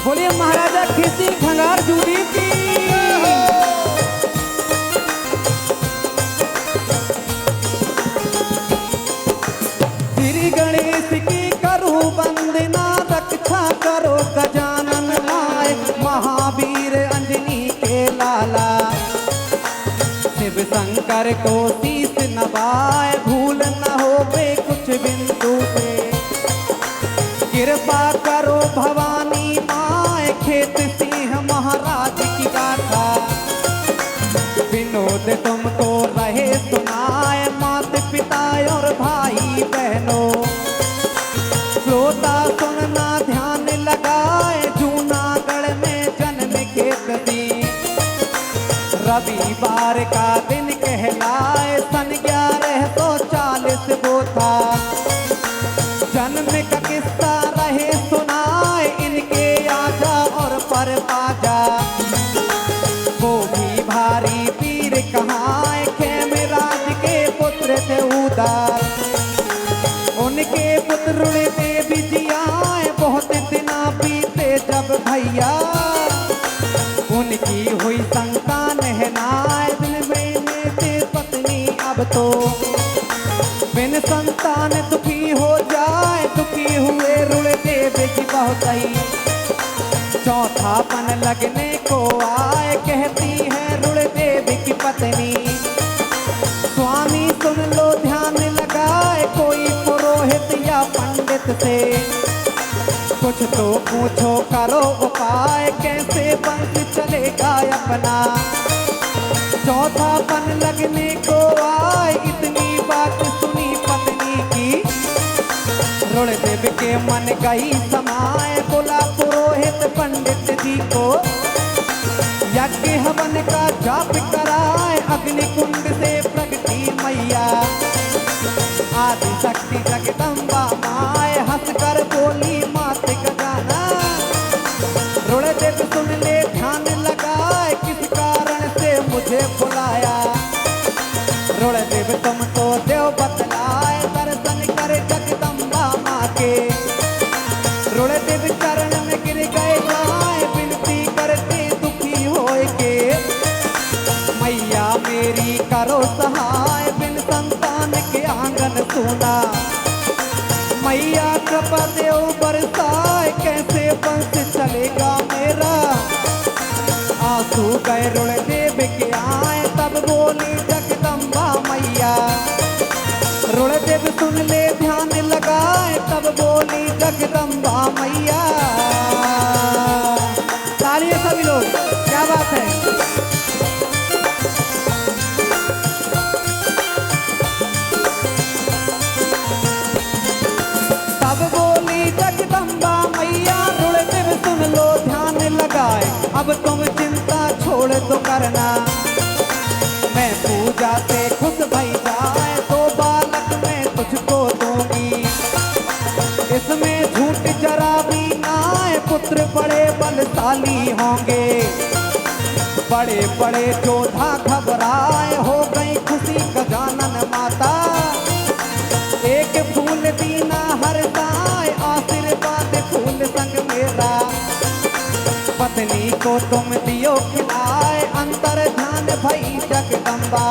बोलिए महाराजा खिसी खंगार जूड़ी की। श्री गणेश की करो वंदना, रक्षा करो गजानन माय, महावीर अंजनी के लाला, शिव शंकर को शीस नवाए, भूल न होवे कुछ बिंदु से, कृपा करो भवानी माए, खेत सिंह महाराज की गाथा, विनोद तुमको रहे सुनाए, माता पिता और भाई बहनों, श्रोता सुनना ध्यान लगाए, जूनागढ़ में जन्म खेत सिंह, रविवार का दिन कहलाए, सन 1140 वो था, जन्म का किस्सा रहे सुनाए, इनके आजा और पर पाजा, वो भी भारी वीर कहाए, खेमराज के पुत्र थे उदार, उनके पुत्र देवी जी आए, बहुत दिना बीते जब भैया, उनकी हुई संतान है नाय, दिल में से पत्नी अब तो बिन संतान दुखी हो जाए, दुखी हुए रुणदेव की बहुत ही, चौथापन लगने को आए, कहती है रुणदेव की पत्नी, स्वामी सुन लो ध्यान लगाए, कोई पुरोहित या पंडित से, कुछ तो पूछो करो उपाय, कैसे वंश चलेगा अपना, चौथापन लगने को आए, इतनी बात सुनी पत्नी की, रुणदेव के मन गई समाए, बोला पुरोहित पंडित जी को, यज्ञ हवन का जाप कराए, अग्नि कुंड से प्रगटी मैया, आदि शक्ति जगदम्बा माए, हंसकर बोली मात गजाना, रुणदेव सुन ले ध्यान लगाए, किस कारण से मुझे बुलाया, रुणदेव तुम तो देव बतलाए, दर्शन कर जगदम्बा माँ के, रुणदेव चरण में गिर गए जाए, विनती करते दुखी होए के, मैया मेरी करो सहाय, बिन संतान के आंगन सुना, मैया कृपा देव बरसाए, कैसे वंश चलेगा मेरा, आंसू गए रुणदेव के आए, तब बोली जगदम्बा मैया, रुणदेव सुन ले ध्यान लगाए, तब बोली जगदम्बा मैया, तालियां सभी लोग, क्या बात है। तब बोली जगदम्बा मैया, रुणदेव सुन लो ध्यान लगाए, अब तुम चिंता छोड़ दो करना, मैं पूजा से खुश भई जाए, तो बालक मैं तुझको दूंगी, इसमें झूठ जरा भी ना आए, पुत्र बड़े बलशाली होंगे, बड़े बड़े योद्धा घबराए, हो गई खुशी गजानन माता, एक फूल दीना हर दाए, आशीर्वाद फूल संग मेरा, पत्नी को तुम दियो खिलाए, अंतर ध्यान भई जगदम्बा,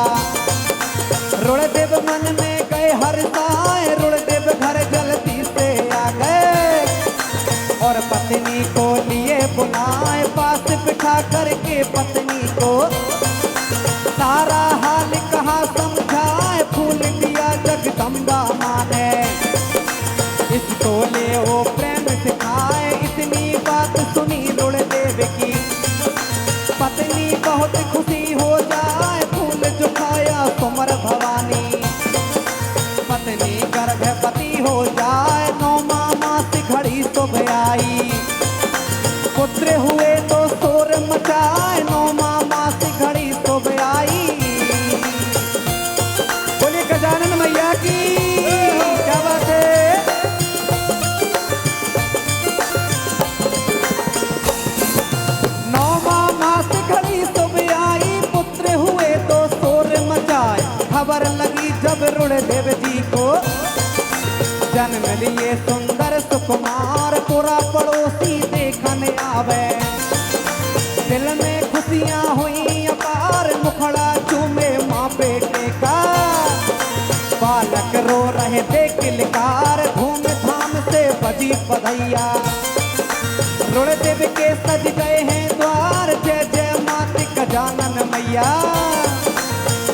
रुणदेव मन में गए हर्षाए, रुणदेव घर जल्दी से आ गए, और पत्नी को लिए बुलाए, पास बिठा करके पत्नी को, सारा हाल कहा समझाए, फूल दिया जगदम्बा माँ ने, इसको ले वो प्रेम सिखाए, इतनी बात सुनी रुणदेव की, पत्नी बहुत खुशी हो जाए, फूल झुकाया सुमर भवानी, पत्नी गर्भवती हो जाए, 9वां मास घड़ी सुबह आई, पुत्र हुए तो शोर मचाए, 9वां मास घड़ी सुबह आई, बोलिए गजानन मैया की, क्या बात है। खबर लगी जब रुणदेव जी को, जन्म लिए सुंदर सुकुमार, पूरा पड़ोसी देखन मन आवे। दिल में खुशियां हुई अपार, मुखड़ा चूमे माँ बेटे का। बालक रो रहे थे किलकार, धूम धाम से बजी बधैया। रुणदेव के सज गए हैं द्वार, जय जय माते गजानन मैया।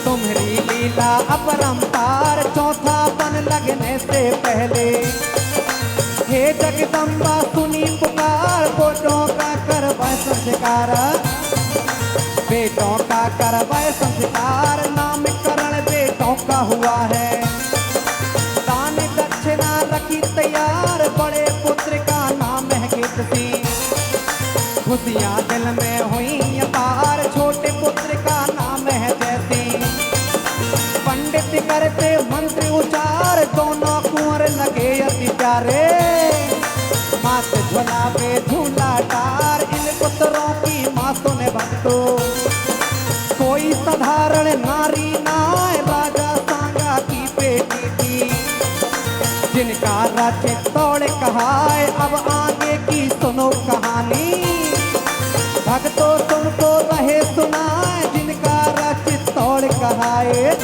तुम्हारी लीला अपरंपार, चौथा बन लगने से पहले। हे जगदम्बा सुनी पुकार, बेटों का करवाए संस्कार। बेटों का करवाए संस्कार, नामकरण बेटों का हुआ है। दान दक्षिणा रखी तैयार, बड़े पुत्र का नाम है कीर्ति। खुशियाँ दिल में हुई अपार, छोटे पुत्र का नाम है जैसी। पंडित करते मंत्र उचार, दोनों कुंवर लगे अति प्यारे। मात झुलावे झूला डार, इन पुत्रों की माँ सुने भक्तो। कोई साधारण नारी नाय, राजा सांगा की बेटी थी। जिनका राज्य तोड़ कहाए, अब आगे की सुनो कहानी। भक्तों तुमको रहे सुनाए, जिनका राज्य तोड़ कहाए।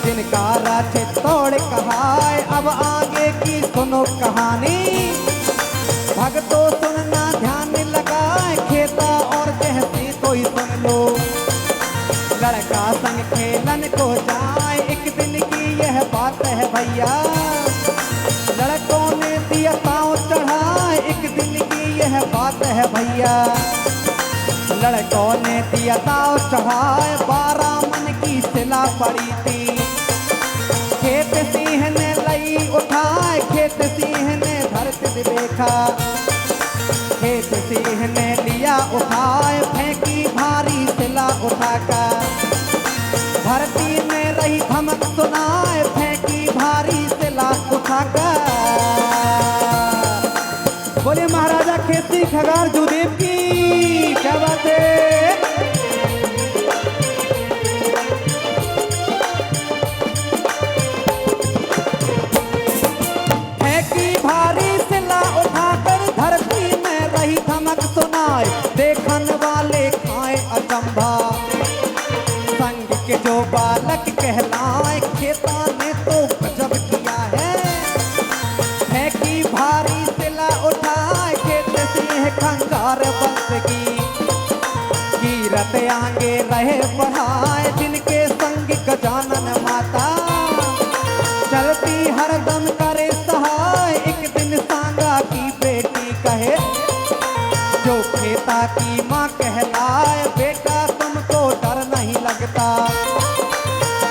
जिनका राज्य तोड़ कहाए, अब आगे की सुनो कहानी। भक्तों सुनना ध्यान लगाए, खेता और कहती कोई सुन लो। लड़का संग खेलन को जाए, एक दिन की यह बात है भैया। लड़कों ने दिया पाँव चढ़ाए, एक दिन की यह बात है भैया। लड़कों ने दिया ताव चढ़ाए, 12 मन की सिला पड़ी थी। खेत सिंह ने लई उठाए, खेत सिंह ने धरती देखा। खेत सिंह ने लिया उठाए, फेंकी भारी सिला उठाकर। धरती में रही धमक सुनाए, फेंकी भारी सिला उठाकर। बोले महाराजा खेती खगार जुदेव की क्या बात है। फेंकी भारी सिला उठाकर, धरती में रही धमक सुनाए। देखन वाले खाए अचंभा, संग के जो बालक कहलाए। खेता ने तो गजब किया है, फेंकी भारी सिला उठाए। खेत सिंह खंगार बंस की, कीरत आगे रहे बढ़ाए। जिनके संग गजानन माता, चलती हरदम करे सहाय। एक दिन सांगा की बेटी कहे, जो खेता की माँ कहलाए। बेटा तुमको डर नहीं लगता,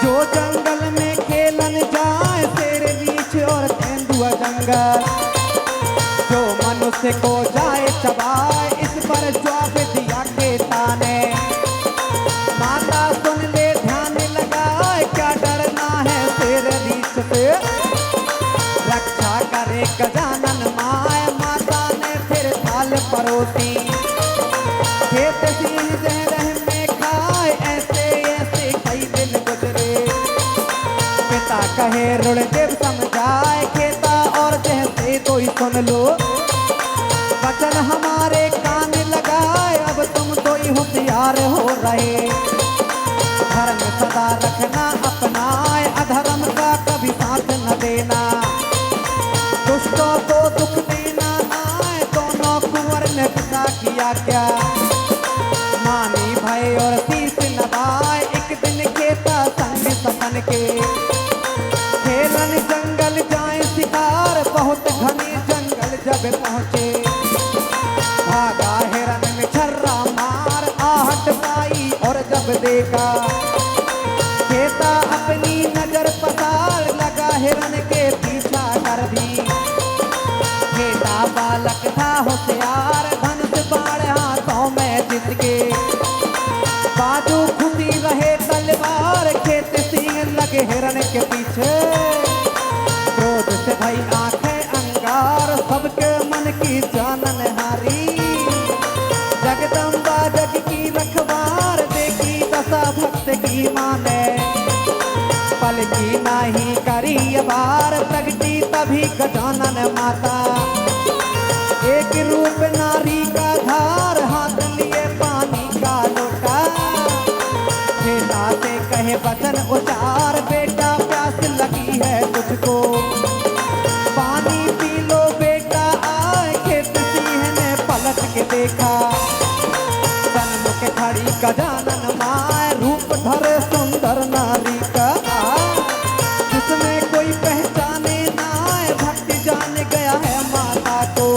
जो जंगल में खेलन जाए। शेर रीछ और तेंदुआ जंगल, जो मनुष्य को जाए चबाए। इस पर जवाब दिया खेता ने, माता सुन ले ध्यान लगाए। क्या डरना है शेर रीछ से, रक्षा करे गजानन माए। माता ने फिर थाल परोसी, खेत सिंह जहर में खाए। ऐसे ऐसे कई दिन गुजरे, पिता कहे रुणदेव समझाए। खेता और जैसे कोई सुन लो, वचन हमारे कान लगाए। अब तुम तो ही होशियार हो रहे, धर्म सदा रखना अपनाए। अधर्म का कभी साथ न देना, दुष्टों को दुख देना आए। दोनों कुंवर ने पिता किया क्या, मानी भय और शीश नवाए। एक दिन खेता संग सपन के, खेलन जंगल जाए शिकार। बहुत घने जंगल जब पहुँचे, भागा हिरन में छर्रा मार। आहट पाई और जब देखा, खेता अपनी नजर पसार। लगा हिरन के पीछा कर भी, खेता बालक था होशियार। धनुष बाण हाथों में जिसके, बाजू खुशी रहे तलवार। खेत सिंह लगे हिरन के पीछे, क्रोध से भई आंखें अंगार। सबके मन की जानन हारी, जगदम्बा जग की रखवार। देखी दशा भक्त की माने, पल की नाही करी बार। प्रगति तभी गजानन माता, एक रूप नारी वचन उचार, बेटा प्यास लगी है तुझको, पानी पी लो बेटा आए। खेत सिंह ने पलट के देखा, सन्मुख खड़ी गजानन माए, रूप धरे सुंदर नारी का, जिसमें कोई पहचाने ना आए, भक्ति जान गया है माता को।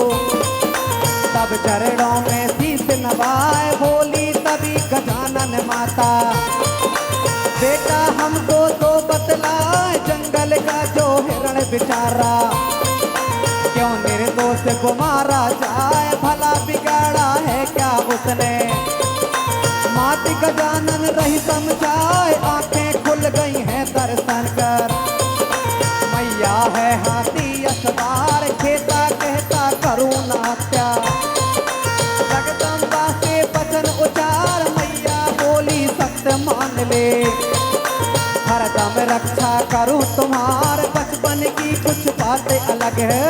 तब चरणों में शीश नवाए, बोली तभी गजानन माता, बेटा हमको तो बतलाए, जंगल का जो हिरण बेचारा, क्यों निर्दोष को मारा जाए, भला बिगाड़ा है क्या उसने। माती गजानन रही समझाए, आंखें खुल गई हैं दर्शन कर, मैया है हाथी असवार, खेता कहता करुणा त्याग। जगदम्बा से वचन उचार, मैया बोली सत्य मान ले, हरदम रक्षा करूं तुम्हार, बचपन की कुछ बातें अलग है।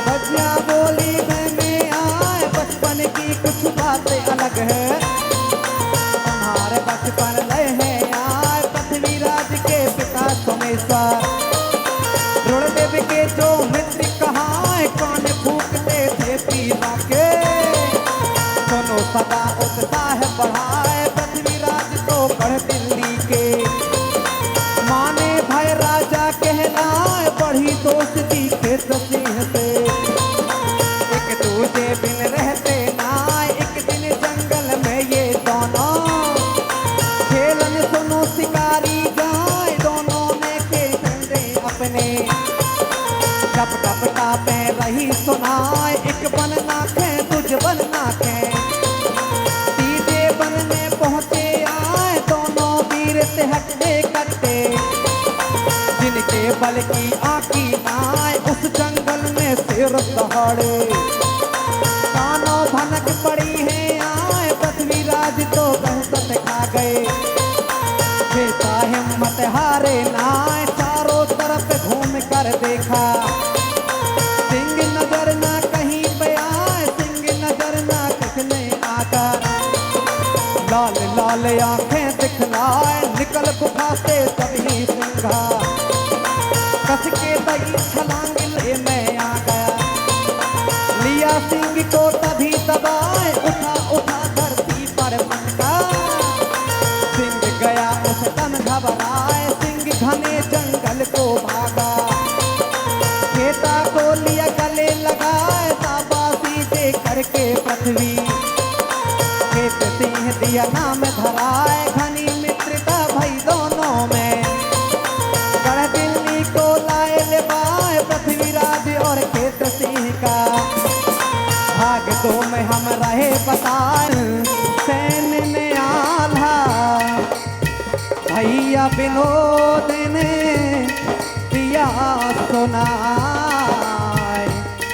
बजिया बोली में आए, बचपन की कुछ बातें अलग है, तुम्हारे बचपन रहे आए, पृथ्वीराज के पिता सोमेश्वर, रुणदेव के जो मित्र कहाए, कान फूकते थे पीवा के, सुनो सदा उत्साह बढ़ाए, पृथ्वीराज तो बढ़ दिल्ली के, माने भय राजा कहलाए, बढ़ी दोस्ती खेत सिंह से, एक दूजे बिन रहते ना, एक दिन जंगल में ये दोनों, खेलन सुनो शिकारी गाय, दोनों ने खेल झंडे अपने, टप टप टापे रही सुनाए, एक बन नाखे तुझ बन नाखे, तीजे बन में पहुंचे आए, दोनों वीर से हटते कटते, जिनके बल की आंखी आए, उस जंगल में सिर दहाड़े, कानों भनक पड़ी है आए, पृथ्वीराज तो दहशत खा गए, खेता हिम्मत हारे नाए, चारों तरफ घूम कर देखा, सिंह नजर ना कहीं पे आए, सिंह नजर ना किसने आकर, लाल लाल आंखें दिखलाए, निकल गुफा से तभी सिंघा, कस के दई छलांग ले मैं आ गया, लिया सिंह को तभी दबाए, उठा उठा धरती पर मटका, सिंह गया उस दम घबराए, सिंह घने जंगल को भागा, खेता को लिया गले लगाए, शाबाशी दे करके पृथ्वी, खेत सिंह दिया नाम धराए, घनी मित्रता भई दोनों में, गढ़ दिल्ली को लाए ले बाए, पृथ्वीराज और खेत सिंह का, भाग दो में हम रहे बताए, सैन्य ने आल्हा, भैया विनोद ने दिया सुनाए,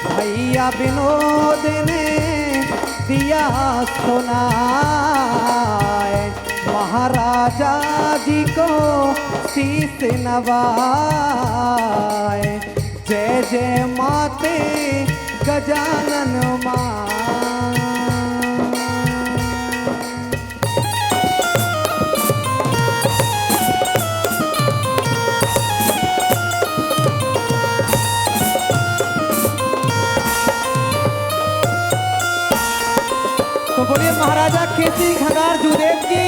भैया विनोद ने दिया सुनाए, महाराजा जी को शीश नवाए, जय जय माते गजानन मां। तो बोलिए महाराजा खेती खगार जुदेव की।